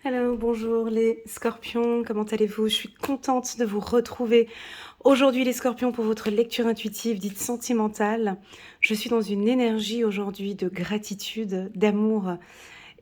Hello, bonjour les scorpions, comment allez-vous? Je suis contente de vous retrouver aujourd'hui les scorpions pour votre lecture intuitive dite sentimentale. Je suis dans une énergie aujourd'hui de gratitude, d'amour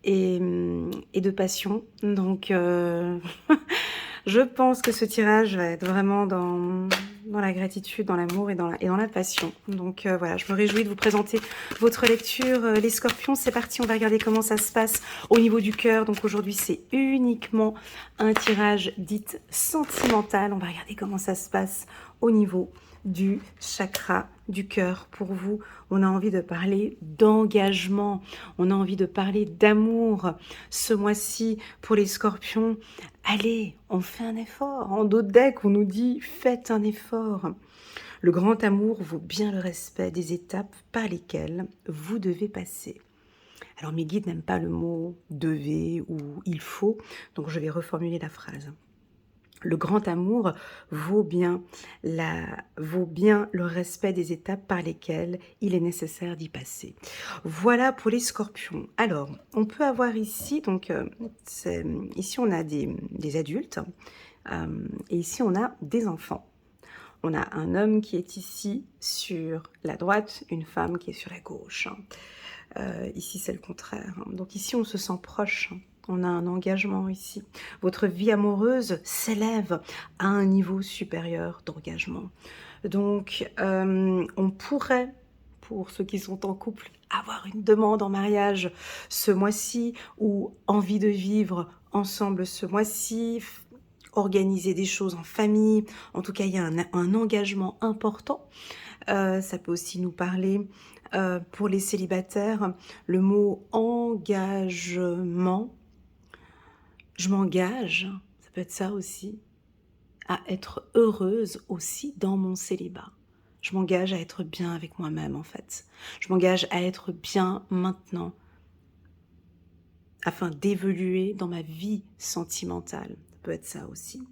et de passion. Donc je pense que ce tirage va être vraiment dans la gratitude, dans l'amour et dans la passion. Donc voilà, je me réjouis de vous présenter votre lecture. Les scorpions, c'est parti, on va regarder comment ça se passe au niveau du cœur. Donc aujourd'hui, c'est uniquement un tirage dit sentimental. On va regarder comment ça se passe au niveau du chakra du cœur. Pour vous, on a envie de parler d'engagement, on a envie de parler d'amour. Ce mois-ci, pour les scorpions, allez, on fait un effort. En dos de deck, on nous dit faites un effort. Le grand amour vaut bien le respect des étapes par lesquelles vous devez passer. Alors mes guides n'aiment pas le mot devez ou il faut, donc je vais reformuler la phrase. Le grand amour vaut bien le respect des étapes par lesquelles il est nécessaire d'y passer. Voilà pour les scorpions. Alors, on peut avoir ici, donc ici on a des adultes et ici on a des enfants. On a un homme qui est ici sur la droite, une femme qui est sur la gauche. Ici c'est le contraire. Donc ici on se sent proche. On a un engagement ici. Votre vie amoureuse s'élève à un niveau supérieur d'engagement. Donc, on pourrait, pour ceux qui sont en couple, avoir une demande en mariage ce mois-ci ou envie de vivre ensemble ce mois-ci, organiser des choses en famille. En tout cas, il y a un engagement important. Ça peut aussi nous parler, pour les célibataires, le mot engagement. Je m'engage, ça peut être ça aussi, à être heureuse aussi dans mon célibat. Je m'engage à être bien avec moi-même en fait. Je m'engage à être bien maintenant afin d'évoluer dans ma vie sentimentale. Ça peut être ça aussi.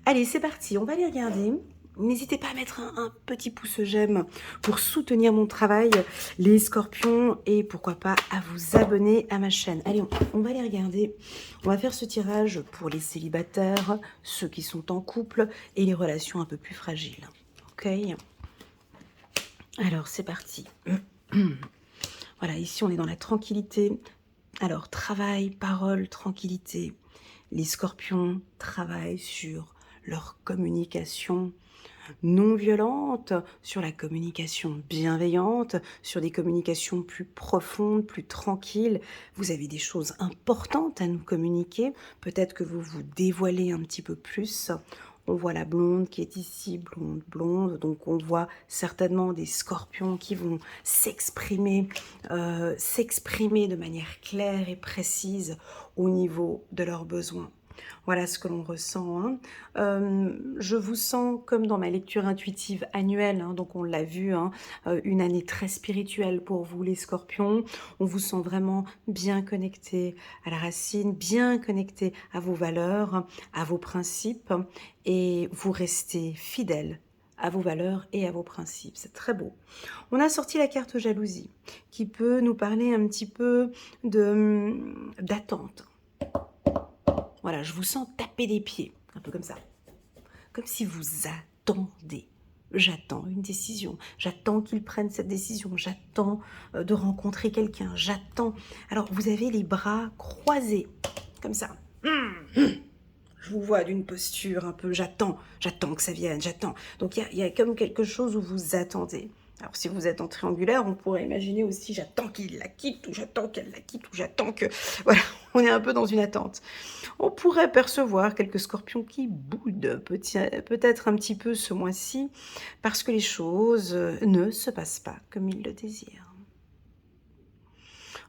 Allez, c'est parti, on va les regarder. N'hésitez pas à mettre un petit pouce j'aime pour soutenir mon travail, les scorpions, et pourquoi pas à vous abonner à ma chaîne. Allez, on va les regarder. On va faire ce tirage pour les célibataires, ceux qui sont en couple et les relations un peu plus fragiles. Ok? Alors, c'est parti. Voilà, ici on est dans la tranquillité. Alors, travail, parole, tranquillité. Les scorpions travaillent sur leur communication non violente, sur la communication bienveillante, sur des communications plus profondes, plus tranquilles. Vous avez des choses importantes à nous communiquer. Peut-être que vous vous dévoilez un petit peu plus. On voit la blonde qui est ici, blonde, blonde. Donc on voit certainement des scorpions qui vont s'exprimer de manière claire et précise au niveau de leurs besoins. Voilà ce que l'on ressent. Hein. Je vous sens comme dans ma lecture intuitive annuelle, hein, donc on l'a vu, hein, une année très spirituelle pour vous les scorpions. On vous sent vraiment bien connecté à la racine, bien connecté à vos valeurs, à vos principes, et vous restez fidèle à vos valeurs et à vos principes. C'est très beau. On a sorti la carte jalousie, qui peut nous parler un petit peu d'attente. Voilà, je vous sens taper des pieds, un peu comme ça. Comme si vous attendez. J'attends une décision, j'attends qu'il prenne cette décision, j'attends de rencontrer quelqu'un, j'attends. Alors, vous avez les bras croisés, comme ça. Je vous vois d'une posture un peu, j'attends que ça vienne, j'attends. Donc, il y a comme quelque chose où vous attendez. Alors, si vous êtes en triangulaire, on pourrait imaginer aussi j'attends qu'il la quitte, ou j'attends qu'elle la quitte, ou j'attends que... Voilà, on est un peu dans une attente. On pourrait percevoir quelques scorpions qui boudent peut-être un petit peu ce mois-ci, parce que les choses ne se passent pas comme ils le désirent.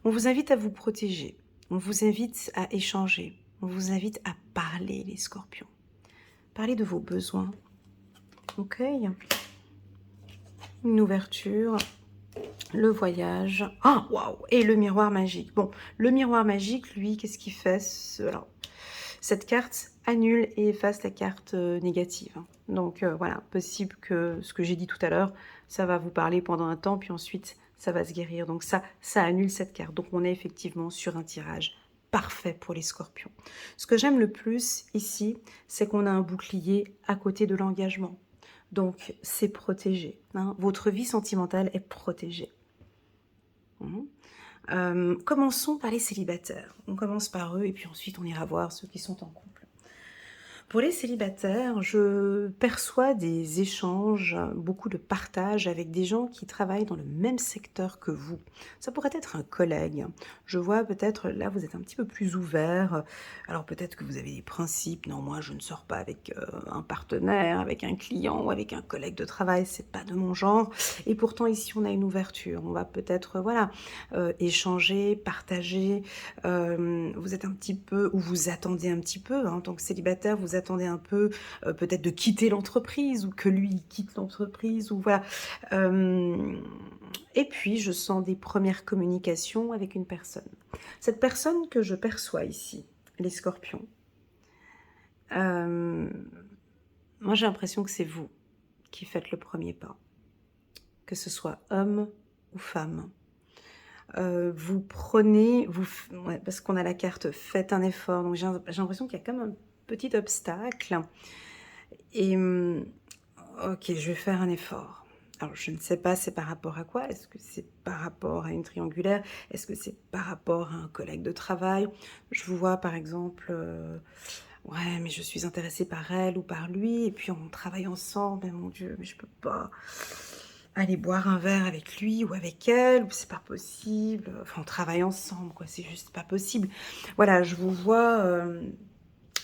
On vous invite à vous protéger, on vous invite à échanger, on vous invite à parler, les scorpions. Parlez de vos besoins, ok? Une ouverture, le voyage, ah, waouh, et le miroir magique. Bon, le miroir magique, lui, qu'est-ce qu'il fait? Alors, cette carte annule et efface la carte négative. Donc voilà, possible que ce que j'ai dit tout à l'heure, ça va vous parler pendant un temps, puis ensuite ça va se guérir. Donc ça annule cette carte. Donc on est effectivement sur un tirage parfait pour les scorpions. Ce que j'aime le plus ici, c'est qu'on a un bouclier à côté de l'engagement. Donc, c'est protégé, hein. Votre vie sentimentale est protégée. Commençons par les célibataires. On commence par eux et puis ensuite on ira voir ceux qui sont en couple. Pour les célibataires, je perçois des échanges, beaucoup de partage avec des gens qui travaillent dans le même secteur que vous. Ça pourrait être un collègue. Je vois peut-être, là, vous êtes un petit peu plus ouvert. Alors peut-être que vous avez des principes. Non, moi, je ne sors pas avec un partenaire, avec un client ou avec un collègue de travail. C'est pas de mon genre. Et pourtant, ici, on a une ouverture. On va peut-être, voilà, échanger, partager. Vous êtes un petit peu, ou vous attendez un petit peu, hein, en tant que célibataire, vous attendez un peu peut-être de quitter l'entreprise, ou que lui il quitte l'entreprise, ou voilà. Et puis, je sens des premières communications avec une personne. Cette personne que je perçois ici, les scorpions, moi j'ai l'impression que c'est vous qui faites le premier pas, que ce soit homme ou femme. Vous prenez, ouais, parce qu'on a la carte faites un effort, donc j'ai l'impression qu'il y a comme un petit obstacle. Et ok, je vais faire un effort. Alors je ne sais pas c'est par rapport à quoi. Est-ce que c'est par rapport à une triangulaire? Est-ce que c'est par rapport à un collègue de travail? Je vous vois par exemple, ouais, mais je suis intéressée par elle ou par lui, et puis on travaille ensemble, mais mon Dieu, mais je peux pas aller boire un verre avec lui ou avec elle, c'est pas possible. Enfin, on travaille ensemble, quoi, c'est juste pas possible. Voilà, je vous vois.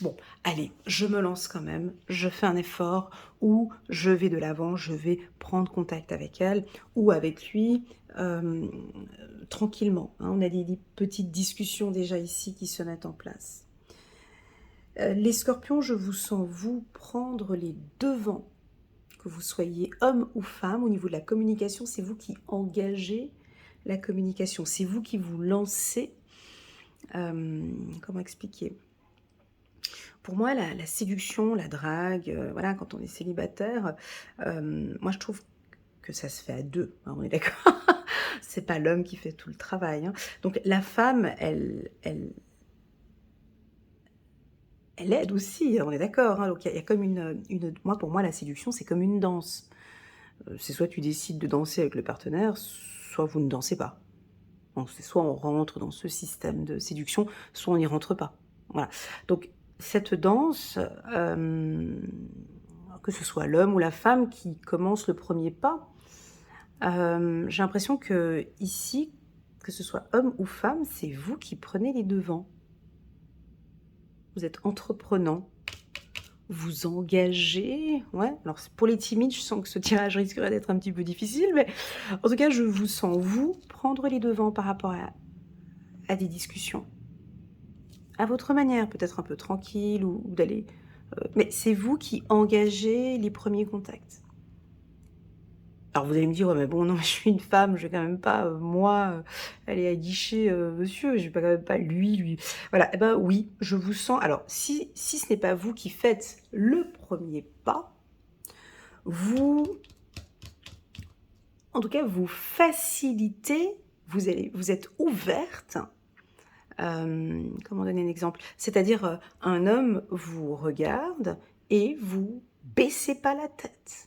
Bon, allez, je me lance quand même, je fais un effort, ou je vais de l'avant, je vais prendre contact avec elle ou avec lui, tranquillement, hein. On a des petites discussions déjà ici qui se mettent en place. Les scorpions, je vous sens vous prendre les devants. Que vous soyez homme ou femme, au niveau de la communication, c'est vous qui engagez la communication, c'est vous qui vous lancez. Comment expliquer? Pour moi, la séduction, la drague, voilà, quand on est célibataire, moi je trouve que ça se fait à deux, hein, on est d'accord? C'est pas l'homme qui fait tout le travail, hein. Donc la femme, elle aide aussi, on est d'accord, hein. Donc il y a comme moi, pour moi, la séduction, c'est comme une danse. C'est soit tu décides de danser avec le partenaire, soit vous ne dansez pas. Donc c'est soit on rentre dans ce système de séduction, soit on n'y rentre pas. Voilà. Donc cette danse, que ce soit l'homme ou la femme qui commence le premier pas, j'ai l'impression que ici, que ce soit homme ou femme, c'est vous qui prenez les devants. Vous êtes entreprenant, vous engagez, ouais. Alors pour les timides, je sens que ce tirage risquerait d'être un petit peu difficile, mais en tout cas, je vous sens, vous, prendre les devants par rapport à des discussions. À votre manière, peut-être un peu tranquille, ou d'aller... mais c'est vous qui engagez les premiers contacts. Alors vous allez me dire: «Ouais, mais bon, non, mais je suis une femme, je vais quand même pas, moi, aller aguicher, monsieur, je vais pas quand même pas lui» voilà. Et ben oui, je vous sens, alors si ce n'est pas vous qui faites le premier pas, vous, en tout cas, vous facilitez, vous êtes ouverte. Comment donner un exemple? C'est-à-dire, un homme vous regarde et vous baissez pas la tête.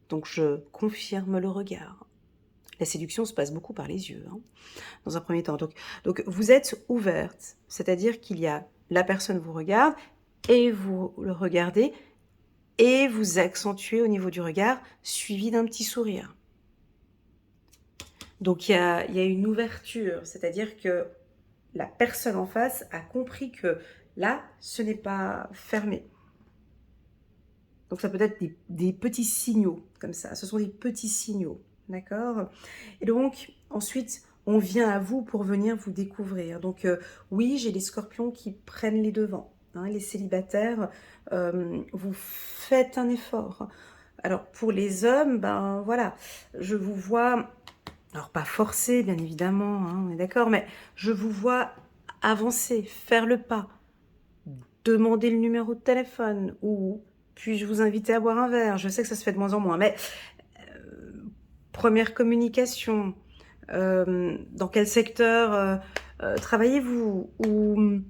Donc je confirme le regard. La séduction se passe beaucoup par les yeux, hein, dans un premier temps. Donc vous êtes ouverte, c'est-à-dire qu'il y a la personne vous regarde et vous le regardez et vous accentuez au niveau du regard, suivi d'un petit sourire. Donc il y a une ouverture, c'est-à-dire que la personne en face a compris que là, ce n'est pas fermé. Donc ça peut être des petits signaux comme ça. Ce sont des petits signaux, d'accord? Et donc ensuite, on vient à vous pour venir vous découvrir. Donc oui, j'ai les scorpions qui prennent les devants, hein. Les célibataires, vous faites un effort. Alors pour les hommes, ben voilà, je vous vois, alors pas forcé bien évidemment, hein, on est d'accord, mais je vous vois avancer, faire le pas, demander le numéro de téléphone, ou puis-je vous inviter à boire un verre? Je sais que ça se fait de moins en moins, mais première communication, dans quel secteur, travaillez-vous ou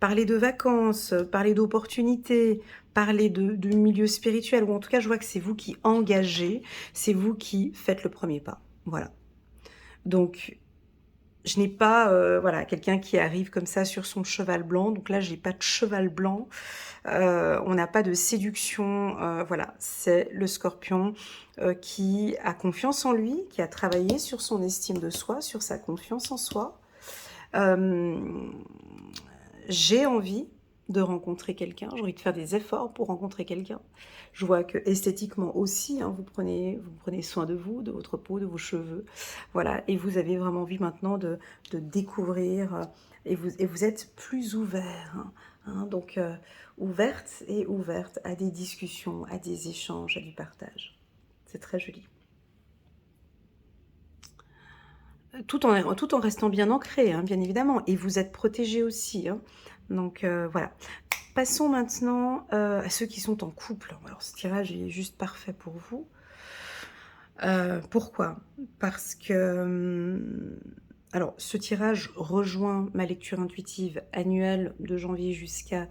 parler de vacances, parler d'opportunités, parler de milieu spirituel, ou en tout cas, je vois que c'est vous qui engagez, c'est vous qui faites le premier pas. Voilà. Donc, je n'ai pas voilà, quelqu'un qui arrive comme ça sur son cheval blanc. Donc là, j'ai pas de cheval blanc. On n'a pas de séduction. Voilà, c'est le scorpion qui a confiance en lui, qui a travaillé sur son estime de soi, sur sa confiance en soi. J'ai envie de rencontrer quelqu'un, j'ai envie de faire des efforts pour rencontrer quelqu'un. Je vois que esthétiquement aussi, hein, vous prenez soin de vous, de votre peau, de vos cheveux, voilà, et vous avez vraiment envie maintenant de découvrir, et vous êtes plus ouvert, hein, donc ouverte à des discussions, à des échanges, à du partage. C'est très joli. Tout en restant bien ancré, hein, bien évidemment, et vous êtes protégé aussi, hein. Donc voilà. Passons maintenant à ceux qui sont en couple. Alors ce tirage est juste parfait pour vous. Pourquoi? Parce que alors ce tirage rejoint ma lecture intuitive annuelle de janvier jusqu'à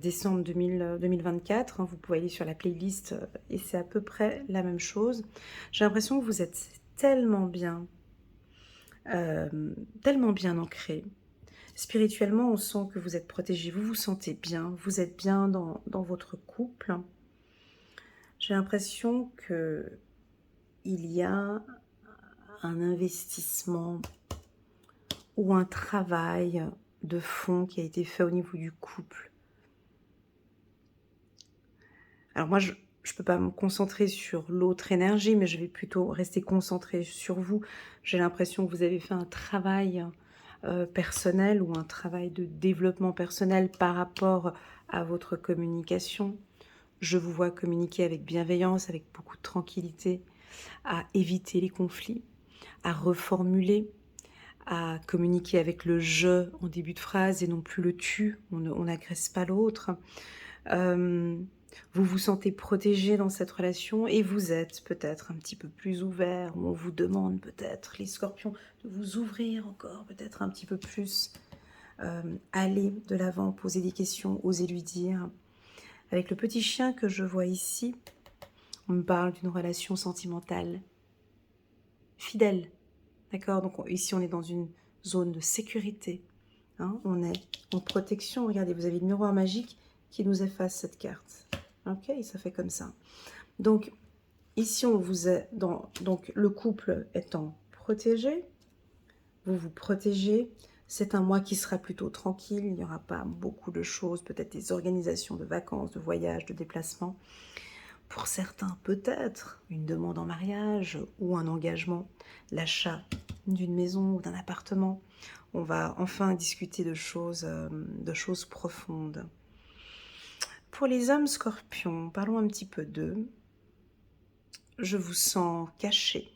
décembre 2024. Hein. Vous pouvez aller sur la playlist et c'est à peu près la même chose. J'ai l'impression que vous êtes tellement bien ancré. Spirituellement, on sent que vous êtes protégé, vous vous sentez bien, vous êtes bien dans votre couple. J'ai l'impression que il y a un investissement ou un travail de fond qui a été fait au niveau du couple. Alors moi, je ne peux pas me concentrer sur l'autre énergie, mais je vais plutôt rester concentrée sur vous. J'ai l'impression que vous avez fait un travail personnel ou un travail de développement personnel par rapport à votre communication. Je vous vois communiquer avec bienveillance, avec beaucoup de tranquillité, à éviter les conflits, à reformuler, à communiquer avec le « je » en début de phrase et non plus le « tu ». On n'agresse pas l'autre. Vous vous sentez protégé dans cette relation et vous êtes peut-être un petit peu plus ouvert. On vous demande peut-être, les scorpions, de vous ouvrir encore peut-être un petit peu plus. Aller de l'avant, poser des questions, oser lui dire. Avec le petit chien que je vois ici, on me parle d'une relation sentimentale fidèle. D'accord? Donc ici, on est dans une zone de sécurité. Hein, on est en protection. Regardez, vous avez le miroir magique qui nous efface cette carte. Ok, ça fait comme ça. Donc, ici, on vous est dans... Donc, le couple étant protégé, vous vous protégez. C'est un mois qui sera plutôt tranquille. Il n'y aura pas beaucoup de choses, peut-être des organisations de vacances, de voyages, de déplacements. Pour certains, peut-être une demande en mariage ou un engagement, l'achat d'une maison ou d'un appartement. On va enfin discuter de choses profondes. Pour les hommes scorpions, parlons un petit peu d'eux. Je vous sens caché.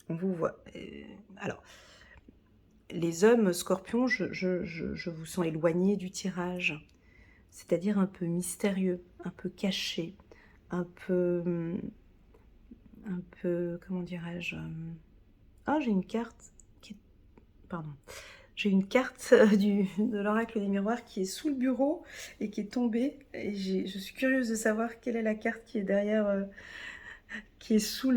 On vous voit. Alors, les hommes scorpions, je vous sens éloigné du tirage. C'est-à-dire un peu mystérieux, un peu caché, un peu, comment dirais-je, ah, j'ai une carte qui est, pardon, j'ai une carte de l'oracle des miroirs qui est sous le bureau et qui est tombée, et je suis curieuse de savoir quelle est la carte qui est derrière, qui est sous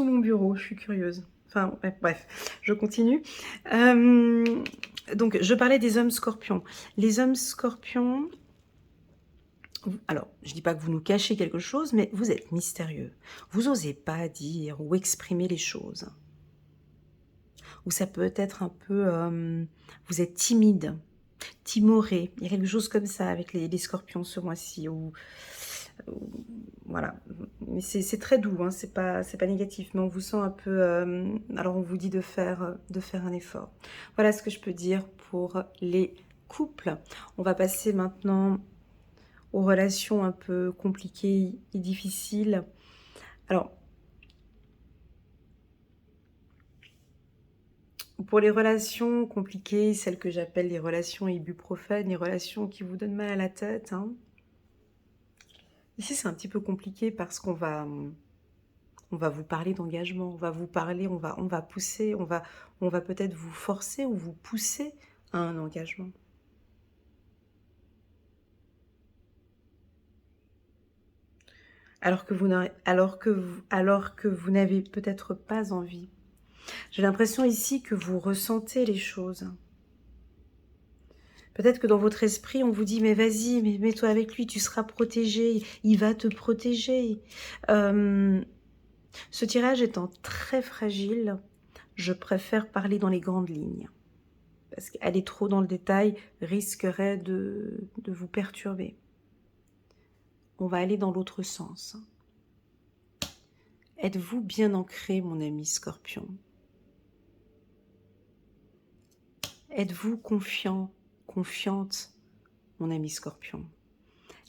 mon bureau, je suis curieuse. Enfin, bref, je continue. Donc, je parlais des hommes scorpions. Les hommes scorpions... Alors, je ne dis pas que vous nous cachez quelque chose, mais vous êtes mystérieux. Vous n'osez pas dire ou exprimer les choses. Ou ça peut être un peu... vous êtes timide, timoré. Il y a quelque chose comme ça avec les scorpions ce mois-ci. Voilà. Mais c'est très doux, hein, c'est pas négatif, mais on vous sent un peu... alors, on vous dit de faire un effort. Voilà ce que je peux dire pour les couples. On va passer maintenant aux relations un peu compliquées et difficiles. Alors, pour les relations compliquées, celles que j'appelle les relations ibuprofènes, les relations qui vous donnent mal à la tête, hein. Ici, c'est un petit peu compliqué parce qu'on va On va vous parler d'engagement, on va vous parler, on va pousser, on va peut-être vous forcer ou vous pousser à un engagement. Alors que vous n'avez peut-être pas envie. J'ai l'impression ici que vous ressentez les choses. Peut-être que dans votre esprit, on vous dit « mais vas-y, mais mets-toi avec lui, tu seras protégé, il va te protéger ». Ce tirage étant très fragile, je préfère parler dans les grandes lignes. Parce qu'aller trop dans le détail risquerait de vous perturber. On va aller dans l'autre sens. Êtes-vous bien ancré, mon ami Scorpion? Êtes-vous confiant, confiante, mon ami Scorpion?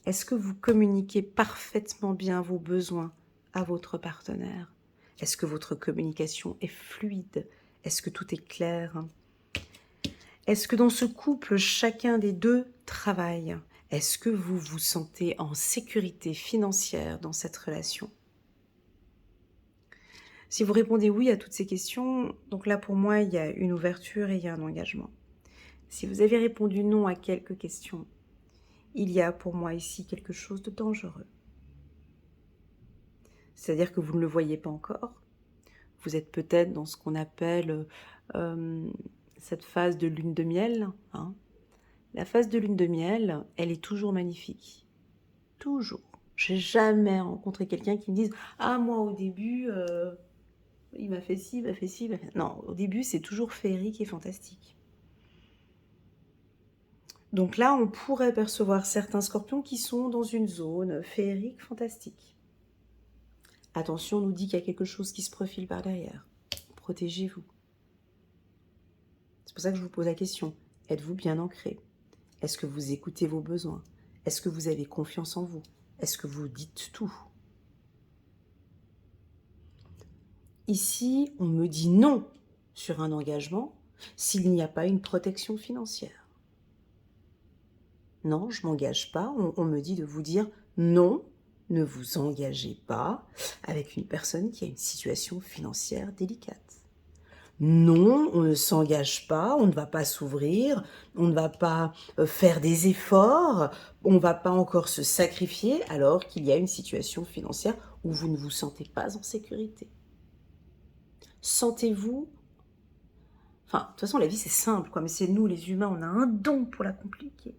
Est-ce que vous communiquez parfaitement bien vos besoins à votre partenaire? Est-ce que votre communication est fluide? Est-ce que tout est clair? Est-ce que dans ce couple, chacun des deux travaille? Est-ce que vous vous sentez en sécurité financière dans cette relation? Si vous répondez oui à toutes ces questions, donc là pour moi, il y a une ouverture et il y a un engagement. Si vous avez répondu non à quelques questions, il y a pour moi ici quelque chose de dangereux. C'est-à-dire que vous ne le voyez pas encore. Vous êtes peut-être dans ce qu'on appelle cette phase de lune de miel. Hein. La phase de lune de miel, elle est toujours magnifique. Toujours. J'ai jamais rencontré quelqu'un qui me dise « Ah, moi au début, il m'a fait ci, il m'a fait ci. » Non, au début, c'est toujours féerique et fantastique. Donc là, on pourrait percevoir certains scorpions qui sont dans une zone féerique, fantastique. Attention, on nous dit qu'il y a quelque chose qui se profile par derrière. Protégez-vous. C'est pour ça que je vous pose la question. Êtes-vous bien ancré? Est-ce que vous écoutez vos besoins? Est-ce que vous avez confiance en vous? Est-ce que vous dites tout? Ici, on me dit non sur un engagement s'il n'y a pas une protection financière. Non, je ne m'engage pas. On me dit de vous dire non, ne vous engagez pas avec une personne qui a une situation financière délicate. Non, on ne s'engage pas, on ne va pas s'ouvrir, on ne va pas faire des efforts, on ne va pas encore se sacrifier alors qu'il y a une situation financière où vous ne vous sentez pas en sécurité. Sentez-vous... Enfin, de toute façon, la vie, c'est simple, quoi, mais c'est nous, les humains, on a un don pour la compliquer.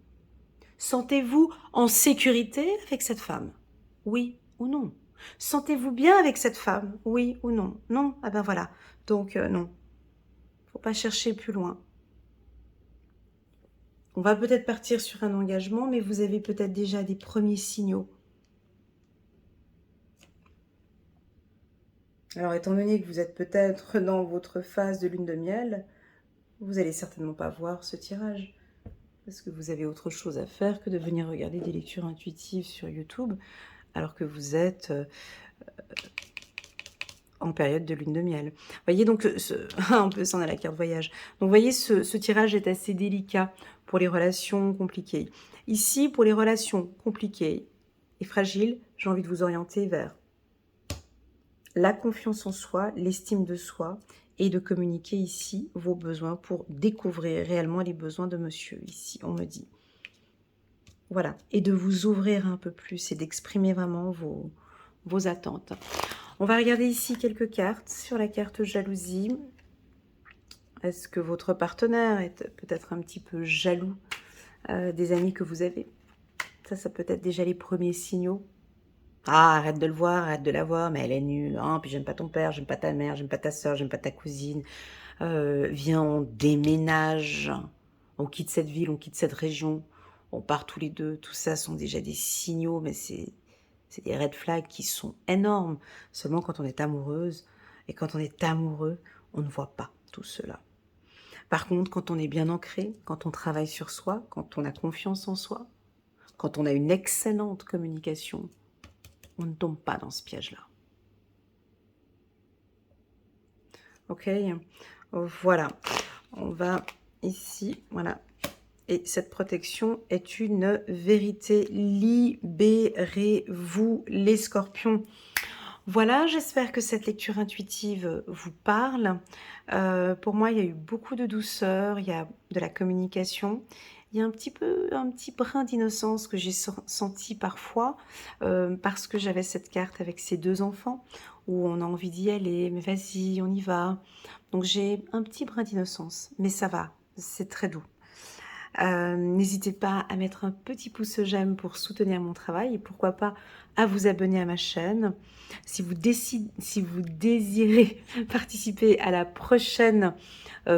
Sentez-vous en sécurité avec cette femme? Oui ou non? Sentez-vous bien avec cette femme? Oui ou non? Non? Ah ben voilà. Donc, non. Faut pas chercher plus loin. On va peut-être partir sur un engagement, mais vous avez peut-être déjà des premiers signaux. Alors, étant donné que vous êtes peut-être dans votre phase de lune de miel, vous n'allez certainement pas voir ce tirage. Parce que vous avez autre chose à faire que de venir regarder des lectures intuitives sur YouTube, alors que vous êtes en période de lune de miel. Vous voyez, donc, on peut s'en aller à la carte voyage. Donc, vous voyez, ce tirage est assez délicat pour les relations compliquées. Ici, pour les relations compliquées et fragiles, j'ai envie de vous orienter vers la confiance en soi, l'estime de soi, et de communiquer ici vos besoins pour découvrir réellement les besoins de monsieur, ici, on me dit. Voilà, et de vous ouvrir un peu plus et d'exprimer vraiment vos attentes. On va regarder ici quelques cartes. Sur la carte jalousie, est-ce que votre partenaire est peut-être un petit peu jaloux des amis que vous avez? Ça peut être déjà les premiers signaux. Ah, arrête de le voir, arrête de la voir, mais elle est nulle. Hein, puis j'aime pas ton père, j'aime pas ta mère, j'aime pas ta soeur, j'aime pas ta cousine. Viens, on déménage. On quitte cette ville, on quitte cette région. On part tous les deux. Tout ça sont déjà des signaux, mais c'est des red flags qui sont énormes. Seulement quand on est amoureuse et quand on est amoureux, on ne voit pas tout cela. Par contre, quand on est bien ancré, quand on travaille sur soi, quand on a confiance en soi, quand on a une excellente communication, on ne tombe pas dans ce piège-là. Ok, voilà. On va ici, voilà. Et cette protection est une vérité. Libérez-vous, les scorpions. Voilà, j'espère que cette lecture intuitive vous parle. Pour moi, il y a eu beaucoup de douceur, il y a de la communication, il y a un petit brin d'innocence que j'ai senti parfois, parce que j'avais cette carte avec ces 2 enfants où on a envie d'y aller: «Mais vas-y, on y va». Donc j'ai un petit brin d'innocence, mais ça va, c'est très doux. N'hésitez pas à mettre un petit pouce j'aime pour soutenir mon travail et pourquoi pas à vous abonner à ma chaîne. Si vous désirez participer à la prochaine,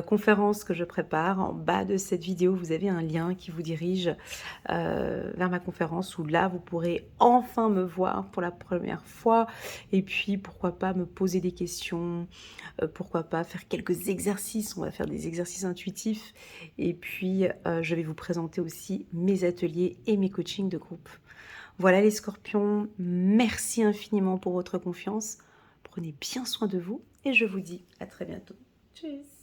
conférence que je prépare, en bas de cette vidéo, vous avez un lien qui vous dirige, vers ma conférence où là, vous pourrez enfin me voir pour la première fois et puis pourquoi pas me poser des questions, pourquoi pas faire quelques exercices. On va faire des exercices intuitifs et puis, je vais vous présenter aussi mes ateliers et mes coachings de groupe. Voilà les scorpions, merci infiniment pour votre confiance. Prenez bien soin de vous et je vous dis à très bientôt. Tchuss!